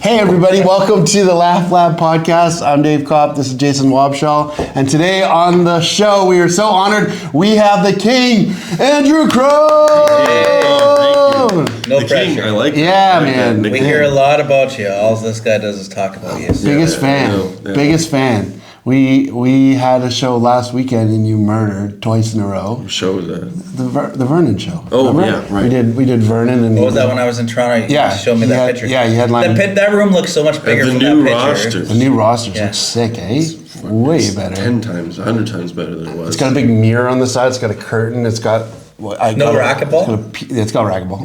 Hey everybody, welcome to the Laugh Lab podcast. I'm Dave Kopp, this is Jason Wabshall, and today on the show we are so honored we have the king, Andrew Crone! Thank you. No pressure. King, I like that. Yeah, I like man. that. We hear a lot about you. All this guy does is talk about you. Biggest fan. We had a show last weekend and you murdered twice in a row. What show was that? The Vernon show. Oh, remember? yeah, right. We did Vernon and What was that when I was in Toronto? You showed me that picture. Yeah, you headlined. That room looks so much bigger The from new that roster. picture. The new rosters Yeah. look sick, eh? Way better. 10 times, 100 times better than it was. It's got a big mirror on the side. It's got a curtain. It's got racquetball? It's got racquetball.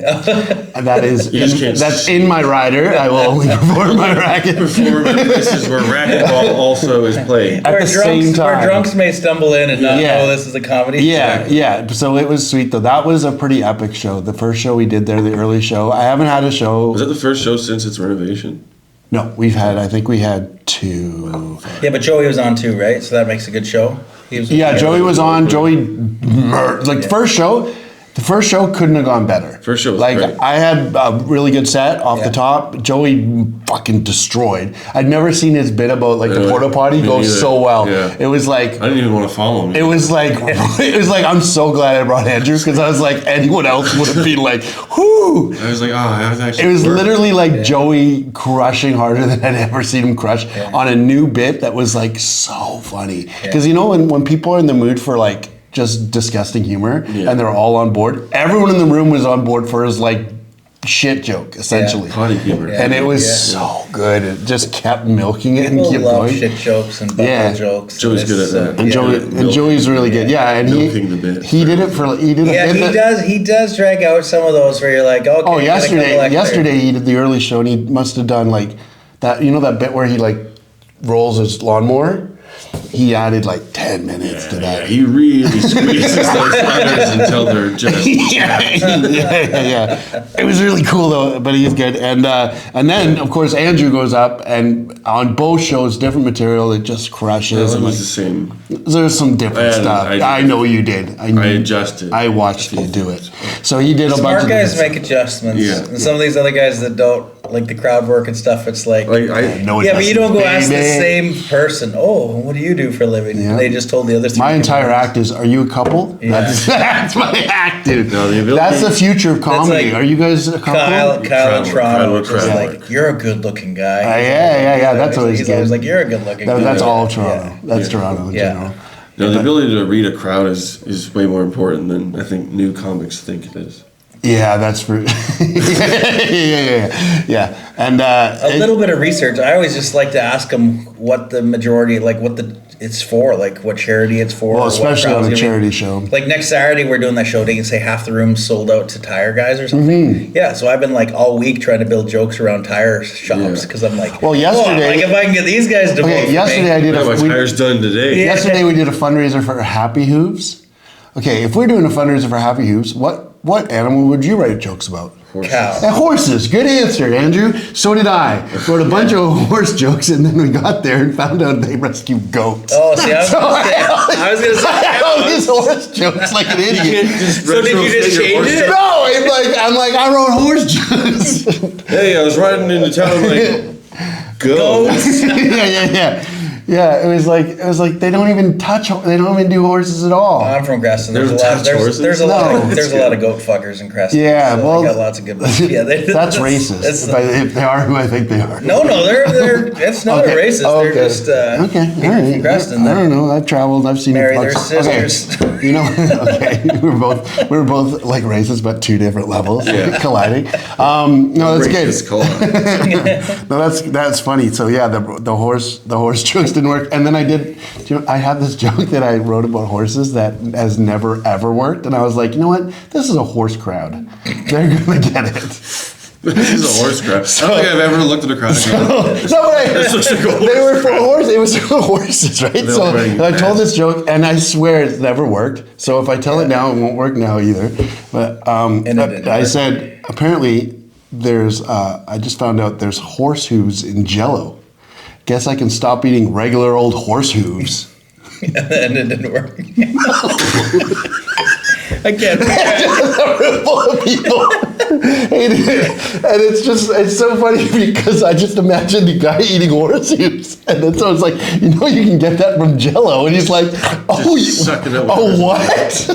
And that is You just can't that's in my rider. I will only perform my racket. Perform in places where racquetball also is played. At the same time. Where drunks may stumble in and not know this is a comedy. Yeah. So it was sweet though. That was a pretty epic show. The first show we did there, the early show. I haven't had a show. Was that the first show since its renovation? No, I think we had two. Yeah, but Joey was on too, right? So that makes a good show. Joey was on. The first show couldn't have gone better. First show was great. I had a really good set off the top. Joey fucking destroyed. I'd never seen his bit about the porta potty go so well. Yeah. It was like I didn't even want to follow him. It was like I'm so glad I brought Andrew because I was like anyone else would have been like, whoo. I was like, that was actually. It was literally like Joey crushing harder than I'd ever seen him crush on a new bit that was like so funny. Because when people are in the mood for like just disgusting humor and they're all on board, everyone in the room was on board for his like shit joke essentially. Potty humor. And it was so good. It just kept milking it People and kept love going. shit jokes and butt jokes. Joey's good at that. And Joey's really good. Yeah, and he did it for he does drag out some of those where you're like, okay. Oh, yesterday he did the early show and he must have done like that. You know that bit where he like rolls his lawnmower. He added like 10 minutes to that. Yeah, he really squeezes those letters until they're just. Yeah. It was really cool though, but he's good. And then of course Andrew goes up and on both shows, different material. It just crushes. It was the same. There's some different stuff. I know you did. I adjusted. I watched you do it. So he did a bunch of. Smart guys make adjustments. Yeah. And some of these other guys that don't like the crowd work and stuff. It's like but you don't go ask the same person. Oh, what do you do for a living? Yeah. They just told the other three. My entire act is, are you a couple? Yeah. That's my act, dude. No, that's the future of comedy. Are you guys a couple? Kyle in Toronto is like, you're a good-looking guy. Yeah. That's always good. He's always like, you're a good-looking guy. That's all of Toronto. Yeah. That's Toronto in general. No, the ability to read a crowd is way more important than I think new comics think it is. Yeah, that's for yeah. And a little bit of research. I always just like to ask them what the majority, like what it's for, like what charity it's for. Well, especially on a charity show. Like next Saturday, we're doing that show. They can say half the room sold out to tire guys or something. Mm-hmm. Yeah, so I've been like all week trying to build jokes around tire shops because I'm like, yesterday, if I can get these guys to vote yesterday I did my tire's done today. Yesterday we did a fundraiser for Happy Hooves. Okay, if we're doing a fundraiser for Happy Hooves, what animal would you write jokes about? Cow. Horses. Good answer, Andrew. So did I. Wrote a bunch of horse jokes, and then we got there and found out they rescue goats. Oh, see, I was going to say all these horse jokes like an idiot. So did you just change it? No, I'm like I wrote horse jokes. Hey, I was riding into town like goats. Yeah, it was like they don't even do horses at all. I'm from Creston. There's a lot of goat fuckers in Creston. Yeah, so they got lots of good ones. Yeah, that's racist. If they are who I think they are. No, they're it's not a racist. Okay. They're just all right. From Creston. I don't know. I've traveled. I've seen marry their sisters. Okay. You know, we're both like racist, but two different levels colliding. No, that's good. No, that's funny. So yeah, the horse jokes didn't work, and then I had this joke that I wrote about horses that has never ever worked, and I was like, you know what, this is a horse crowd, they're gonna get it. This is a horse crowd. I don't think I've ever looked at a crowd and they were for horses. It was for horses, right? So I told this joke, and I swear it's never worked. So if I tell it now, it won't work now either. But I said apparently there's. I just found out there's horse hooves in Jell-O. Guess I can stop eating regular old horse hooves. And it didn't work. I can't. Just a room full of people. And it's so funny because I just imagine the guy eating horseshoes. And then so it's like, you know, you can get that from Jell-O. And he's like, suck it up. What?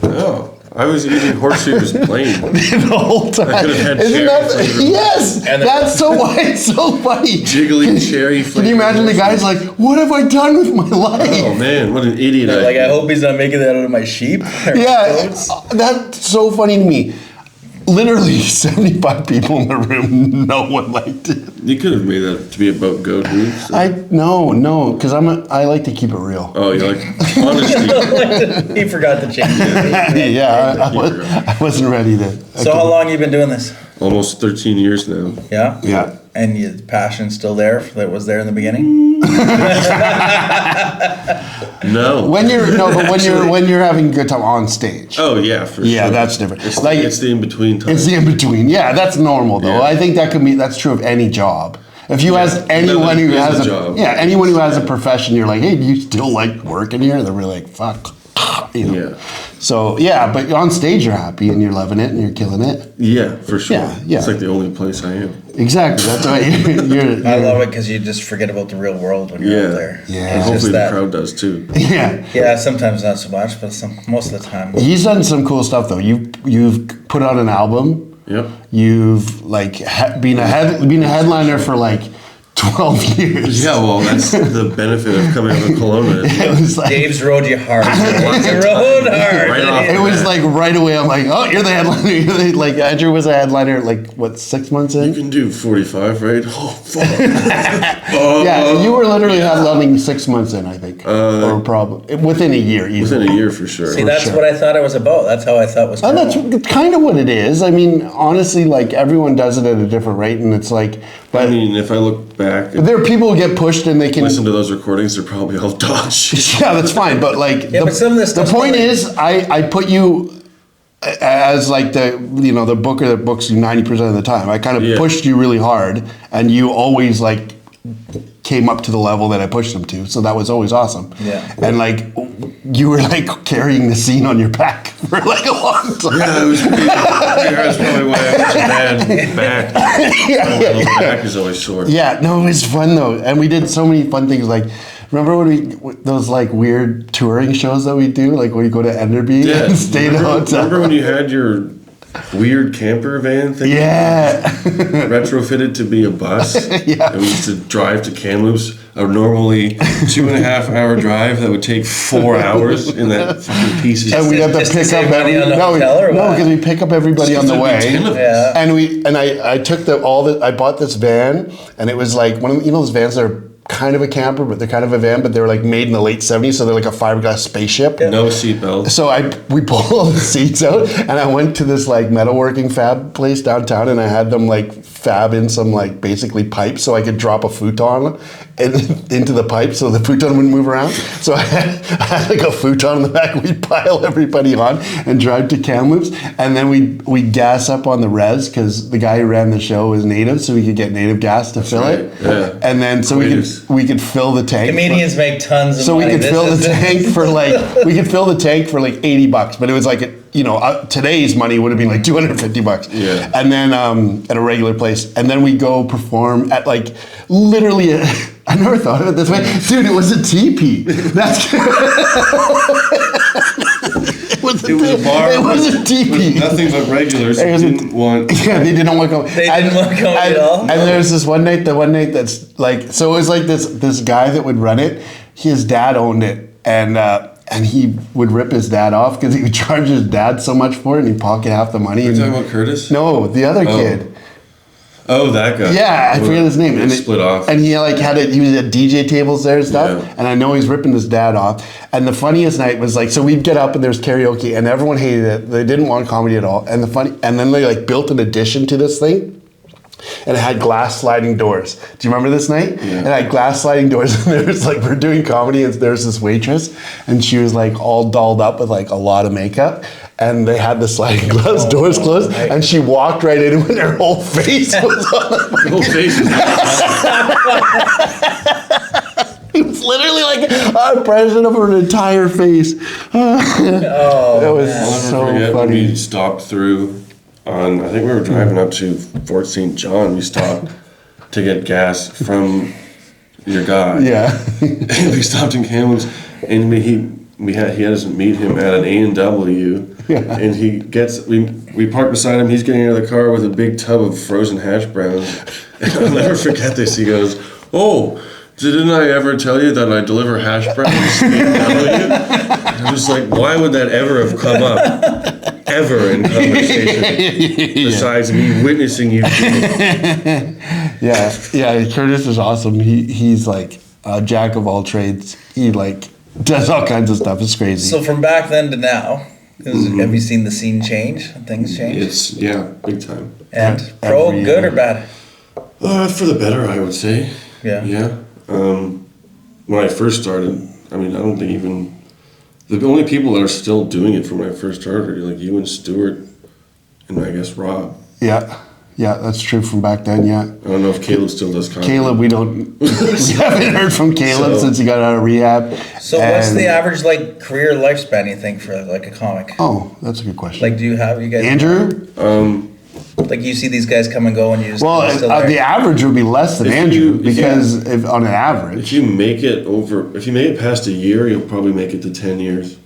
Oh. I was eating horseshoes plain the whole time. I could have had Isn't that yes? That's so why it's so funny. Jiggly cherry flavor. Can you imagine the guy's like, what have I done with my life? Oh man, what an idiot! I hope he's not making that out of my sheep. Yeah, that's so funny to me. Literally 75 people in the room. No one liked it. You could have made that to be about goat hooves. No, because I like to keep it real. Oh, you like honesty. He forgot to change it. Yeah, I wasn't ready to. So how long you been doing this? Almost 13 years now. Yeah? Yeah. And your passion's still there that was there in the beginning? No. When you're having a good time on stage. Oh yeah, for sure. Yeah, that's different. It's the in between time. It's the in between. Yeah, that's normal though. Yeah. I think that's true of any job. If you ask anyone who has a job. Yeah, anyone who has a profession, you're like, hey, do you still like working here? They're really like, fuck. You know? Yeah. So yeah, but on stage you're happy and you're loving it and you're killing it. Yeah, for sure. Yeah. It's like the only place I am. Exactly. That's why you're I love it because you just forget about the real world when you're out there. Yeah. And It's hopefully just the that. crowd does too. Yeah. Yeah, sometimes not so much, but most of the time. He's done some cool stuff though. You've put out an album. Yep. You've like been a headliner for like 12 years. Yeah, well, that's the benefit of coming up with Kelowna. It was like, Dave's rode you hard. He rode hard. Right off. it was like right away. I'm like, oh, you're the headliner. Like Andrew was a headliner. Like what, 6 months You in? can do 45, right? Oh, fuck. Yeah, you were literally headlining 6 months in, I think, or probably within a year. Within a year, for sure. See, that's what I thought it was about. That's how I thought it was. And that's kind of what it is. I mean, honestly, like everyone does it at a different rate, and it's like, but I mean, if I look back and there are people who get pushed and they can listen to those recordings, they're probably all dog shit. Yeah, that's fine. But like, but some of this the stuff's point like- is, I put you as like the booker that books you 90% of the time. I kind of pushed you really hard, and you always like came up to the level that I pushed them to. So that was always awesome. Yeah. And like, you were like carrying the scene on your back for like a long time. Yeah, it was pretty, that's probably why I have such a bad back. My back is always sore. Yeah, no, it was fun though, and we did so many fun things. Like, remember when those like weird touring shows that we do, like when you go to Enderby and stay in a hotel? Remember when you had your weird camper van thing? Yeah. Retrofitted to be a bus. Yeah. And we used to drive to Kamloops, a normally 2.5 hour drive that would take 4 hours in that fucking piece of And we'd have to Just to pick save up money on the hotel or what? because we pick up everybody on the way. Yeah. And I took I bought this van, and it was like one of those vans that are kind of a camper, but they're kind of a van, but they were like made in the late 70s, so they're like a fiberglass spaceship. No seatbelt. So we pulled all the seats out, and I went to this like metalworking fab place downtown, and I had them like fab in some like basically pipes, so I could drop a futon into the pipe, so the futon wouldn't move around. So I had like a futon in the back. We'd pile everybody on and drive to Kamloops, and then we'd gas up on the res because the guy who ran the show was native, so we could get native gas to fill it. Yeah. And then so we could fill the tank. Comedians make tons of So money. we could fill the tank for like $80, but it was like today's money would have been like $250. Yeah. And then at a regular place, and then we go perform at like literally. I never thought of it this way, dude. It was a teepee. That's. It was a bar. It was a teepee. Nothing but regulars who didn't want. Yeah, they didn't want to come. They didn't want to come at all. And there's this one night that's like, so it was like this guy that would run it. His dad owned it, and he would rip his dad off because he would charge his dad so much for it, and he'd pocket half the money. Are you talking about Curtis? No, the other kid. Oh, that guy. Yeah, I forget his name. And it split off. And he like he was at DJ tables there and stuff. Yeah. And I know he's ripping his dad off. And the funniest night was like, so we'd get up and there's karaoke, and everyone hated it. They didn't want comedy at all. And then they like built an addition to this thing. And it had glass sliding doors. Do you remember this night? Yeah. And it had glass sliding doors, and there was like, we're doing comedy, and there's this waitress, and she was like all dolled up with like a lot of makeup, and they had the sliding glass doors closed, and she walked right in, and her whole face was on the The whole face. It was literally like a president of an entire face. It was I'll never so forget when funny. we stopped through on, I think we were driving up to Fort St. John. We stopped to get gas from your guy. Yeah. And we stopped in Kamloops, and he had us meet him at an A&W. Yeah. And we parked beside him. He's getting out of the car with a big tub of frozen hash browns. And I'll never forget this. He goes, "Oh, didn't I ever tell you that I deliver hash browns to A&W?" I was like, why would that ever have come up? Ever in conversation. Besides me witnessing you do it. Yeah. Curtis is awesome. He's like a jack of all trades. He like does all kinds of stuff. It's crazy. So from back then to now, have you seen the scene change? Things change? It's, big time. And pro, Every good year. or bad? For the better, I would say. Yeah. Yeah. When I first started, I mean, I don't think even... The only people that are still doing it from when I first started are like you and Stuart and I guess Rob. Yeah, that's true from back then. Yeah. I don't know if Caleb still does content. Caleb, we haven't heard from Caleb since he got out of rehab. So what's the average like career lifespan you think for like a comic? Oh, that's a good question. Like, do you guys? Andrew? Like you see these guys come and go, and you just Well, still there? the average would be less than If Andrew you- because if on an average. If you make it past a year, you'll probably make it to 10 years.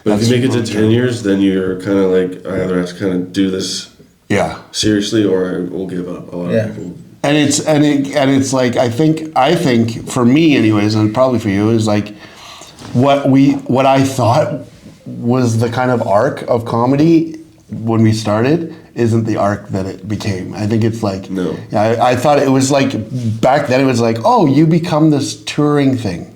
But if you make it to 10 years, then you're kind of like, I either have to kind of do this Yeah. seriously or I will give up. A lot Yeah. of people. And it's like I think for me anyways, and probably for you, is like what I thought was the kind of arc of comedy when we started isn't the arc that it became. I think it's like No. I thought it was like back then it was like, oh, you become this touring thing.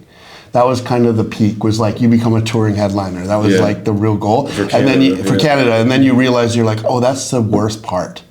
That was kind of the peak, was like you become a touring headliner. That was like the real goal. For and then Canada, for Canada, and then you realize you're like, oh, that's the worst part.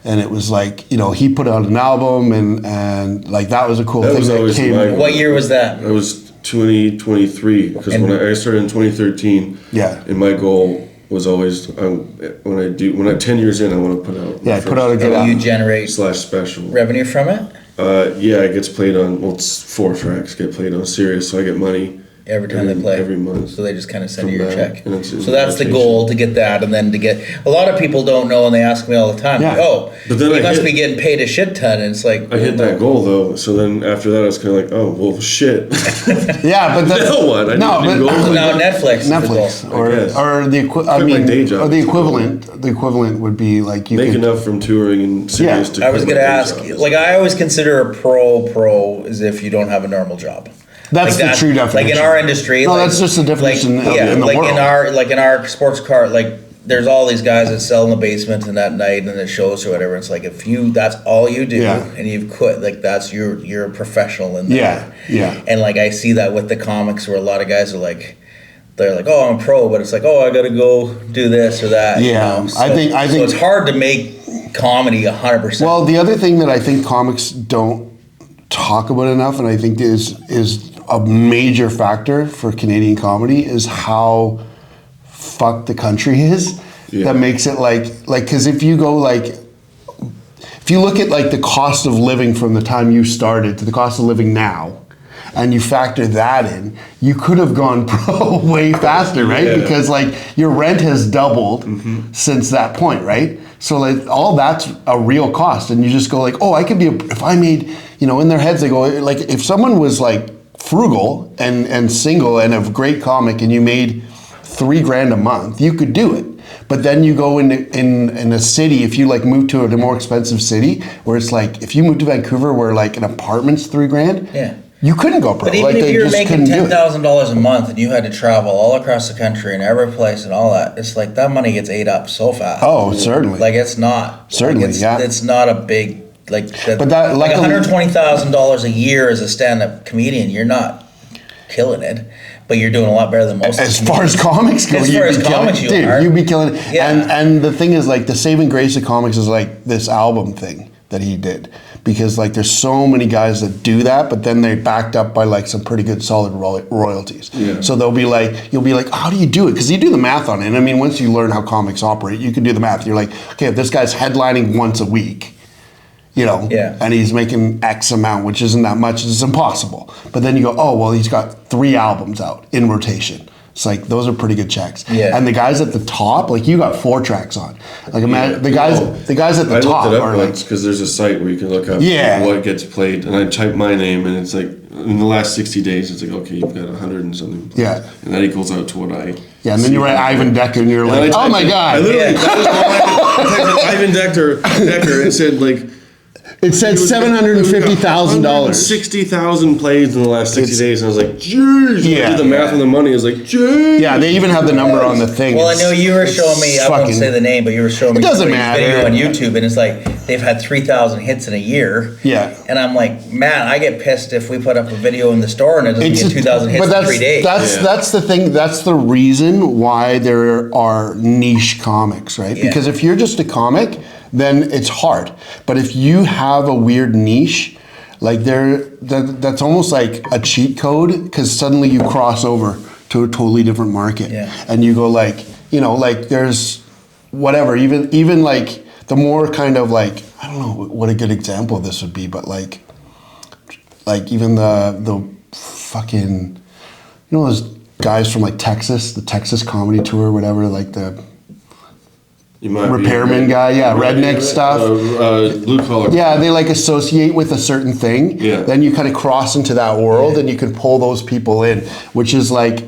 And it was like, he put out an album and like that was a cool That thing was that always came. my- What year was that? I was 2023 because when I started in 2013. Yeah. And my goal was always when I'm 10 years in, I want to put out. Yeah, put out a good You album. generate /special. revenue from it It gets played on. Well, it's 4 tracks get played on Sirius, so I get money every time they play. every month. So they just kind of send from you your that, check. and it's in So that's the rotation. goal, to get that, and then to get. A lot of people don't know, and they ask me all the time. Yeah. Like, oh, But then you I must hit- be getting paid a shit ton, and it's like I hit that goal though, so then after that I was kind of like, oh well, shit. Yeah, but that's Now what? I no, need a new but goal. Now Netflix. is the Netflix goal. or guess. the my day job. or the equivalent. The equivalent would be like you Make could, enough from touring and Sirius to I was quit gonna my day ask. job. Like, I always consider a pro as if you don't have a normal job. That's Like the true definition. Like in our industry, No, like, that's just the definition like, in the like world. in our sports car, like there's all these guys that sell in the basement and at night and at shows or whatever. It's like if that's all you do Yeah. and you've quit, like that's you're a professional in there. Yeah. And like I see that with the comics where a lot of guys are like, they're like, oh, I'm a pro, but it's like, oh, I got to go do this or that. Yeah, So, I think so it's hard to make comedy 100%. Well, the other thing that I think comics don't talk about enough, and I think is a major factor for Canadian comedy, is how fucked the country is. Yeah. That makes it like because if you go like, if you look at like the cost of living from the time you started to the cost of living now, and you factor that in, you could have gone pro way faster, right? Yeah. Because like your rent has doubled since that point, right? So like all that's a real cost, and you just go like, oh, I could be if I made, in their heads they go like, if someone was like frugal and single and a great comic and you made $3,000 a month, you could do it. But then you go in a city, if you like move to a more expensive city, where it's like if you move to Vancouver where like an apartment's $3,000, Yeah. you couldn't go pro. But even like, if they you were just making couldn't do it. $10,000 a month and you had to travel all across the country and every place and all that, it's like that money gets ate up so fast. Oh, certainly. Like it's not. Certainly, like yeah. It's not a big like. But that, like luckily- $120,000 a year as a stand-up comedian, you're not killing it, but you're doing a lot better than most. As far as comics go, As far as comics you are. you'd be killing it. Yeah. And the thing is, like, the saving grace of comics is like this album thing that he did, because like there's so many guys that do that, but then they're backed up by like some pretty good solid royalties. Yeah. So they'll be like, you'll be like, how do you do it? Because you do the math on it. And I mean, once you learn how comics operate, you can do the math. You're like, okay, if this guy's headlining once a week, you know, Yeah. and he's making X amount, which isn't that much. It's impossible. But then you go, oh, well, he's got 3 albums out in rotation. It's like, those are pretty good checks. Yeah. And the guys at the top, like you got 4 tracks on. Like imagine the guys at the top I looked it up are once because there's a site where you can look up what gets played, and I type my name, and it's like in the last 60 days, it's like, okay, you've got 100 and something plays. Yeah. And that equals out to what I. Yeah, and then you write Ivan Decker, and you're like, oh my God. I literally typed Ivan Decker and said like. It said $750,000. 60,000 plays in the last 60 days, and I was like, jeez. Yeah. I did the math on the money. I was like, jeez. Yeah, they even have the number on the thing. Well, I know you were showing me, I won't say the name, but you were showing me It doesn't somebody's matter. video on YouTube, and it's like, they've had 3,000 hits in a year. Yeah. And I'm like, man, I get pissed if we put up a video in the store and it doesn't get 2,000 hits in 3 days. That's the thing. That's the reason why there are niche comics, right? Yeah. Because if you're just a comic, then it's hard. But if you have a weird niche, like that's almost like a cheat code, because suddenly you cross over to a totally different market. Yeah. And you go like, you know, like there's whatever, even like the more kind of like, I don't know what a good example of this would be, but like even the fucking, you know, those guys from like Texas, the Texas comedy tour, whatever, like the repairman guy, redneck stuff. Blue collar. Yeah, they like associate with a certain thing. Yeah. Then you kind of cross into that world, and you can pull those people in, which is like,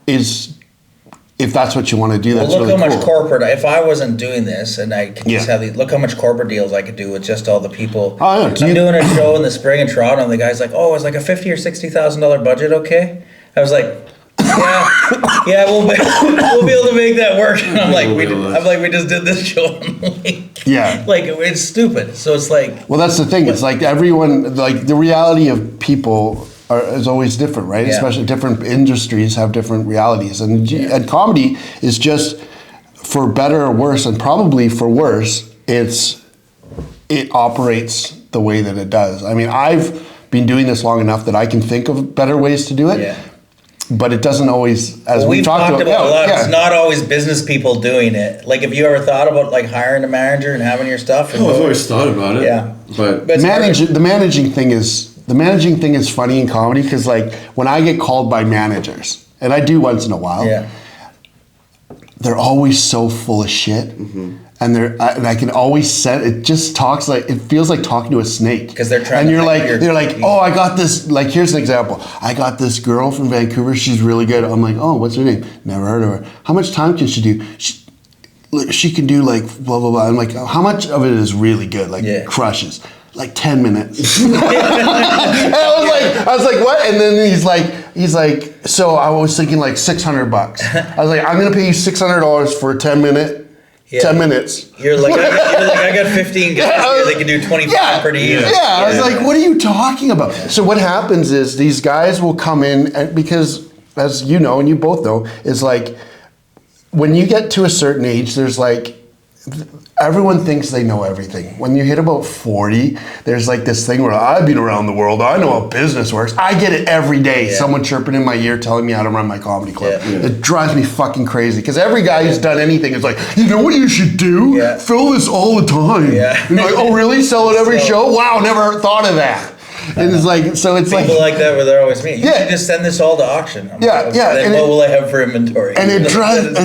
if that's what you want to do, that's Well, look really how cool. much corporate, if I wasn't doing this and I could just have these, look how much corporate deals I could do with just all the people. Oh, yeah. I'm doing a show in the spring in Toronto, and the guy's like, oh, it's like a $50,000 or $60,000 budget, okay? I was like, yeah, we'll be able to make that work. And I'm like, we just did this show. Like it's stupid. So it's like, well, that's the thing. It's like everyone, like the reality of people is always different, right? Yeah. Especially different industries have different realities, and comedy is just, for better or worse, and probably for worse, it operates the way that it does. I mean, I've been doing this long enough that I can think of better ways to do it. Yeah. But it doesn't always, as we've talked about a lot. Yeah. It's not always business people doing it. Like, have you ever thought about like hiring a manager and having your stuff? I've always thought about it. Yeah, but it's the managing thing is funny in comedy, because like when I get called by managers, and I do once in a while, they're always so full of shit. Mm-hmm. And I can always sense it. Just talks like, it feels like talking to a snake, because they're trying. And they're like, oh, I got this. Like, here's an example. I got this girl from Vancouver. She's really good. I'm like, oh, what's her name? Never heard of her. How much time can she do? She can do like blah blah blah. I'm like, how much of it is really good? Like crushes. Like 10 minutes. And I was like, what? And then he's like, so I was thinking like $600. I was like, I'm gonna pay you $600 for a 10-minute. 10 minutes. You're like, I got 15 guys here. They can do 25 pretty easy. Yeah, I was like, what are you talking about? So what happens is these guys will come in, and because, as you know, and you both know, is like, when you get to a certain age, there's like, everyone thinks they know everything. When you hit about 40, there's like this thing where I've been around the world. I know how business works. I get it every day. Yeah. Someone chirping in my ear telling me how to run my comedy club. Yeah. It drives me fucking crazy, because every guy who's done anything is like, you know what you should do? Yeah. Fill this all the time. Yeah. And you're like, oh really? Sell it every show? Wow, never thought of that. And it's like, so it's people like that where they're always me. You should just send this all to auction. I'm like, then what will I have for inventory? And it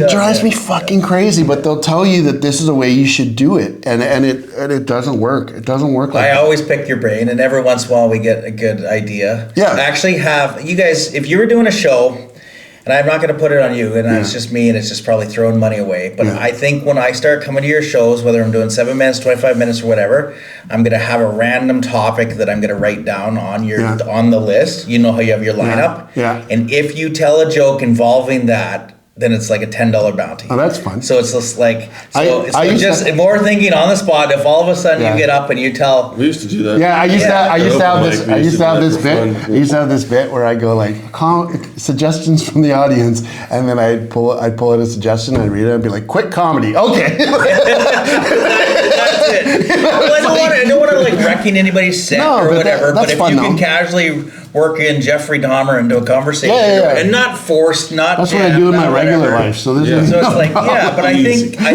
drives me fucking crazy. But they'll tell you that this is the way you should do it, and it doesn't work. It doesn't work like that. I always pick your brain, and every once in a while we get a good idea. Yeah. I actually have you guys. If you were doing a show, and I'm not going to put it on you, and it's just me, and it's just probably throwing money away. But I think when I start coming to your shows, whether I'm doing 7 minutes, 25 minutes, or whatever, I'm going to have a random topic that I'm going to write down on your on the list. You know how you have your lineup. Yeah. And if you tell a joke involving that, then it's like a $10 bounty. Oh, that's fun. So it's just like, I just more thinking on the spot. If all of a sudden you get up and you tell, we used to do that. Yeah, I used to have this bit where I go like, suggestions from the audience, and then I'd pull out a suggestion, I'd read it, and be like, quick comedy, okay. That's it. Well, I don't want to like wrecking anybody's set or whatever. But if you can casually working Jeffrey Dahmer into a conversation, and not forced, not. That's what I do in my regular life. So this is so it's like, but I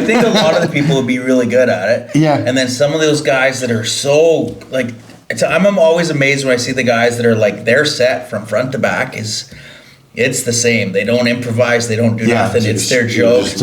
think a lot of the people would be really good at it. Yeah. And then some of those guys that are so like, I'm always amazed when I see the guys that are like their set from front to back it's the same. They don't improvise. They don't do nothing. It's their joke. It's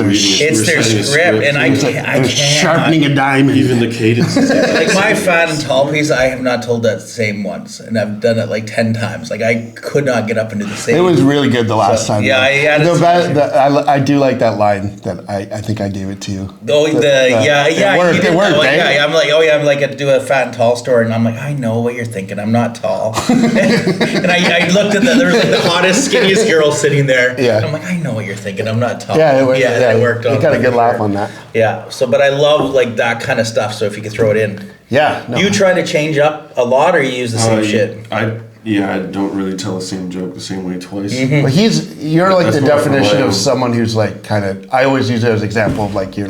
their script. And I can't. Sharpening a diamond. Even the cadence. Like my fat and tall piece, I have not told that same once. And I've done it like 10 times. Like I could not get up and do the same. It was really good the last time. Yeah, I do like that line that I think I gave it to you. Oh, it worked. It worked, I'm like, I do a fat and tall story. And I'm like, I know what you're thinking. I'm not tall. And I looked at there was like the hottest, skinniest girl sitting there. Yeah. And I'm like, I know what you're thinking. I'm not tall. Yeah, it worked. It worked. You got a good laugh on that. Yeah. So, but I love like that kind of stuff. So if you could throw it in. Yeah. No. Do you try to change up a lot, or you use the same shit? I don't really tell the same joke the same way twice. Mm-hmm. Well, you're like the definition of someone who's like kind of. I always use it as an example of like you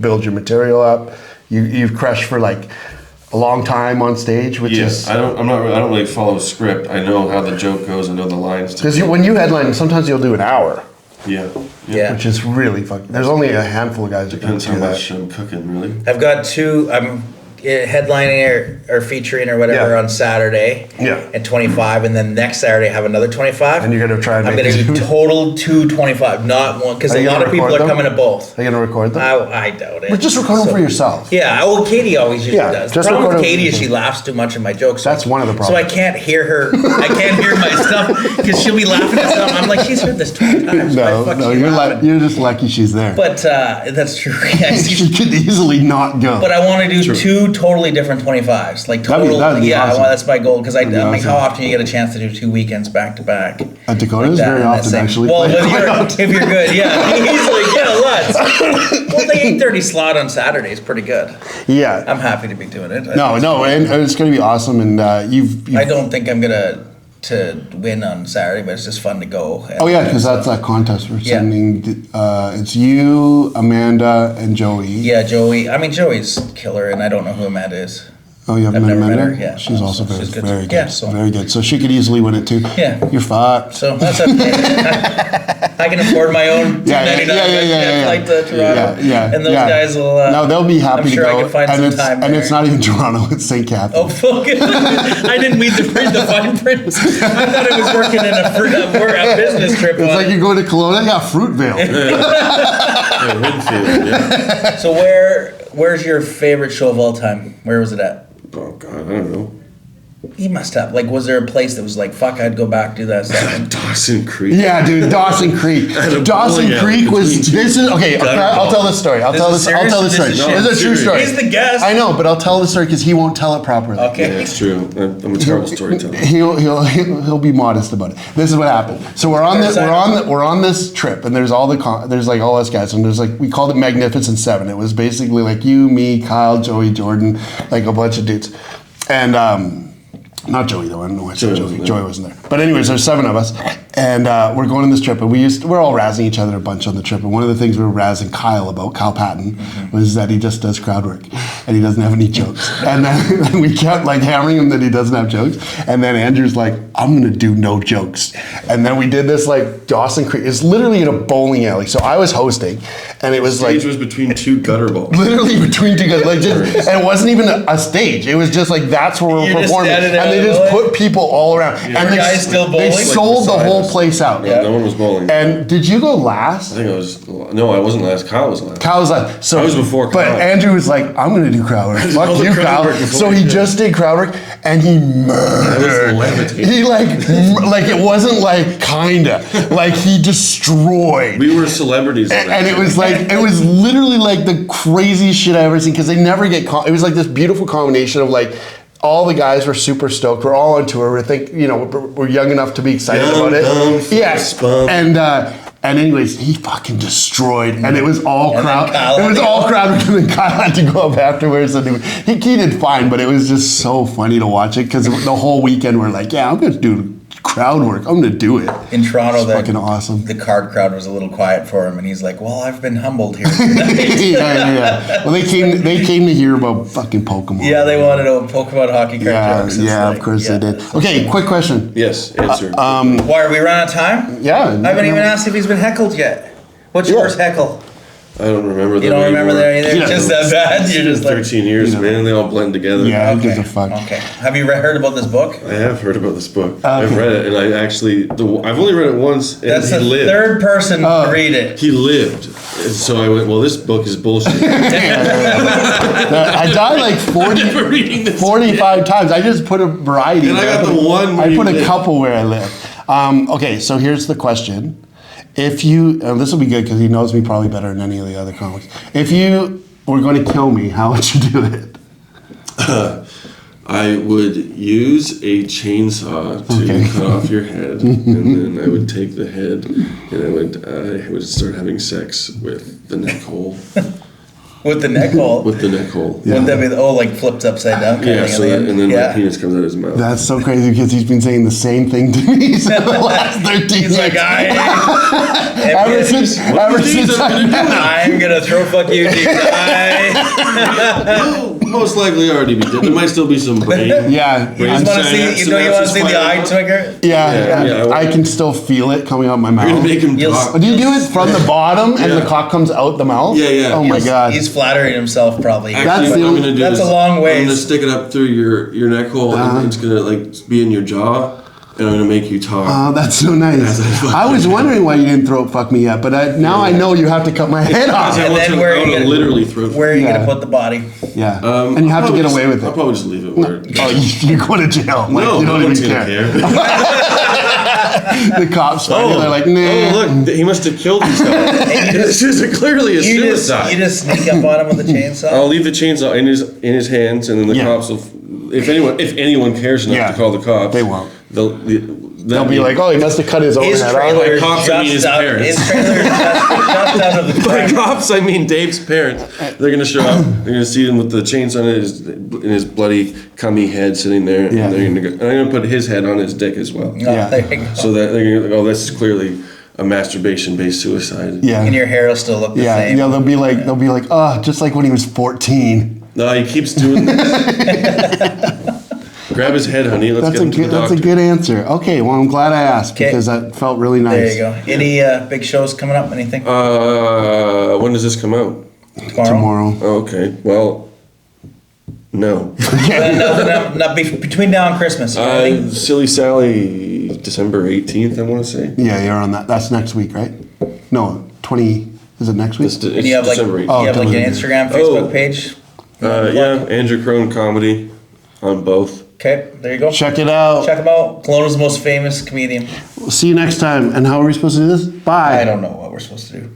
build your material up. You've crushed for like a long time on stage, which is. I don't really follow a script. I know how the joke goes. I know the lines. Because when you headline, sometimes you'll do an hour. Yeah. Which is really fucking. There's only a handful of guys that can do that. Depends how much I'm cooking, really. I've got two. I'm headlining or featuring or whatever on Saturday. Yeah. At 25, and then next Saturday I have another 25. And you're gonna try and I'm make gonna it do total 225, not one, because Are a you lot gonna of people record are them? coming to both. Are you gonna record them? I doubt it. But just record them for yourself. Yeah, well, Katie always usually does. The just problem with record Katie them. is she laughs too much at my jokes. That's one of the So problems. I can't hear her. I can't hear my stuff because she'll be laughing at something. I'm like, she's heard this 20 times. Why the fuck is she laughing? you're just lucky she's there. But that's true. Yeah, she could easily not go. But I want to do two totally different 25s. Like total. That'd be awesome. That's my goal because I'm like, awesome. how often you get a chance to do 2 weekends back to back? At Dakota's like very often, actually. Well, if you're good, yeah. He's like, let's. Well, the 8:30 slot on Saturday is pretty good. Yeah. I'm happy to be doing it. No, and it's going to be awesome. And you've I don't think I'm gonna to win on Saturday, but it's just fun to go. Oh yeah, because that's that contest we're sending. It's you, Amanda, and Joey. Yeah, Joey. I mean, Joey's killer, and I don't know who Amanda is. Oh, you haven't I've never met met her? her, yeah. She's also very She's good. very good. Yeah, so- Very good. So she could easily win it too. Yeah. You're fucked. So that's okay. I can afford my own $2.99 flight to Toronto. Yeah. And those guys will. No, they'll be happy I'm sure to go. I can find and some it's, time And there. it's not even Toronto, it's St. Catharines. Oh, fuck it. I didn't read the fine print. I thought it was working in a business trip. It's like you're going to Kelowna? Yeah, Fruitvale. Winfield, yeah. So where's your favorite show of all time? Where was it at? Oh, God, I don't know. You must have. Like, was there a place that was like, fuck, I'd go back, do that stuff? Dawson Creek. Yeah, dude, Dawson Creek. Dawson Creek was. This is okay. I'll tell this story. I'll tell this story. It's a true story. He's the guest. I know, but I'll tell the story because he won't tell it properly. Okay. Yeah, it's true. I'm a terrible storyteller. He'll be modest about it. This is what happened. So we're on this trip, and there's there's like all us guys, and there's like we called it Magnificent Seven. It was basically like you, me, Kyle, Joey, Jordan, like a bunch of dudes, and not Joey though. I don't know why I said Joey. Joey wasn't there. But anyways, there's 7 of us, and we're going on this trip, and we're all razzing each other a bunch on the trip. And one of the things we were razzing Kyle Patton, was that he just does crowd work, and he doesn't have any jokes. And then we kept like hammering him that he doesn't have jokes. And then Andrew's like, I'm gonna do no jokes. And then we did this like Dawson Creek. It's literally in a bowling alley. So I was hosting, and it was Stage was between 2 gutter balls. literally between 2 guys, like just, and it wasn't even a stage. It was just like that's where we're You're just performing, standing and there they just bowling? put people all around. And Were guys still they bowling? sold the Like whole beside us. place out. Yeah, no one was bowling. And did you go last? I think I was. No, I wasn't last. Kyle was last. Kyle was like, so I was before But Kyle. Andrew was like, I'm gonna do crowd work. all Fuck the you, crowd Kyle. work before So he he did. just did crowd work, and he murdered. levitating. He like it wasn't like kinda, like he destroyed. We were celebrities. on that And it trip. was like, it was literally like the craziest shit I've ever seen because they never get, it was like this beautiful combination of like, all the guys were super stoked. We're all on tour. We're young enough to be excited about it. And anyways, he fucking destroyed, and it was all crowd. It was all crowd, and then Kyle had to go up afterwards, and he did fine, but it was just so funny to watch it because the whole weekend we're like, yeah, I'm gonna do crowd work. I'm gonna do it. In Toronto, It's fucking awesome. The card crowd was a little quiet for him, and he's like, "Well, I've been humbled here." yeah. Well, they came to hear about fucking Pokemon. Yeah, they wanted a Pokemon hockey card jokes. It's Yeah, of course they did. Okay, quick question. Yes, answer. Why are we running out of time? Yeah. I haven't even asked if he's been heckled yet. What's your worst heckle? I don't remember that. You don't remember that either? Yeah. Just that bad? You're just like... 13 years, man. They all blend together. Yeah, who gives a fuck? Okay. Have you heard about this book? I have heard about this book. I've read it, and I actually... I've only read it once, and That's he the lived. third person to read it. He lived. And so I went, well, this book is bullshit. I died like never reading this 45 times. I just put a variety. And I got the one where I you put a live. couple where I live. Okay, so here's the question. If you, and this will be good because he knows me probably better than any of the other comics. If you were going to kill me, how would you do it? I would use a chainsaw to cut off your head, and then I would take the head, and I would start having sex with the neck hole. With the neck hole? With the neck hole. Wouldn't that be, like flipped upside down? kind Yeah, of so thing at that, the and end? then my penis comes out of his mouth. That's so crazy because he's been saying the same thing to me for the last 13 years. He's like, ever since I I'm gonna throw fuck you, dude. You'll most likely already be dead. There might still be some brain. Yeah, You just want to see, you want to see the eye twinkle? yeah, I can still feel it coming out my You're gonna mouth. make him You'll- talk. Do you do it from the bottom and the cock comes out the mouth? Yeah, yeah. Oh my god. He's flattering himself probably. Actually, what I'm gonna do That's is a long I'm ways. gonna stick it up through your neck hole, and it's gonna like be in your jaw, and I'm gonna make you talk. Oh, that's so nice. I was wondering why you didn't throat fuck me yet, but now I know you have to cut my head off. And then where are you gonna literally throat. Where are you Yeah. gonna put the body? Yeah, and you have to get away with I'll it. probably just leave it where. Oh, you're going to jail. Like, No, you don't no one's even gonna care. care. The cops find you, they're like, nah. Oh, look, he must have killed himself. This is clearly a You suicide. just sneak up on him with a chainsaw? I'll leave the chainsaw in his hands, and then the cops will. If anyone cares enough to call the cops, They won't. They'll be like, oh, he must have cut his own His head trailer off. By cops, I mean his parents. His trailer is just out of the By front. cops, I mean Dave's parents. They're gonna show up. They're gonna see him with the chainsaw in his bloody cummy head sitting there, Yeah. and I'm gonna put his head on his dick as well. Oh, Yeah. there you go. So that they're gonna go, oh, this is clearly a masturbation-based suicide. Yeah. And your hair will still look the Yeah, same. yeah, they'll be like, oh, just like when he was 14. No, he keeps doing this. Grab his head, honey. Let's get him to the That's doctor. a good answer. Okay, well, I'm glad I asked because that felt really nice. There you go. Any big shows coming up? Anything? When does this come out? Tomorrow. Oh, okay. Well, no. Not between now and Christmas. You know anything? Silly Sally, December 18th, I want to say. Yeah, you're on that. That's next week, right? No, 20. Is it next week? It's And you have like December 18th. you have like an totally. Instagram, Facebook page. Yeah, Andrew Crone comedy on both. Okay, there you go. Check it out. Check him out. Kelowna's most famous comedian. We'll see you next time. And how are we supposed to do this? Bye. I don't know what we're supposed to do.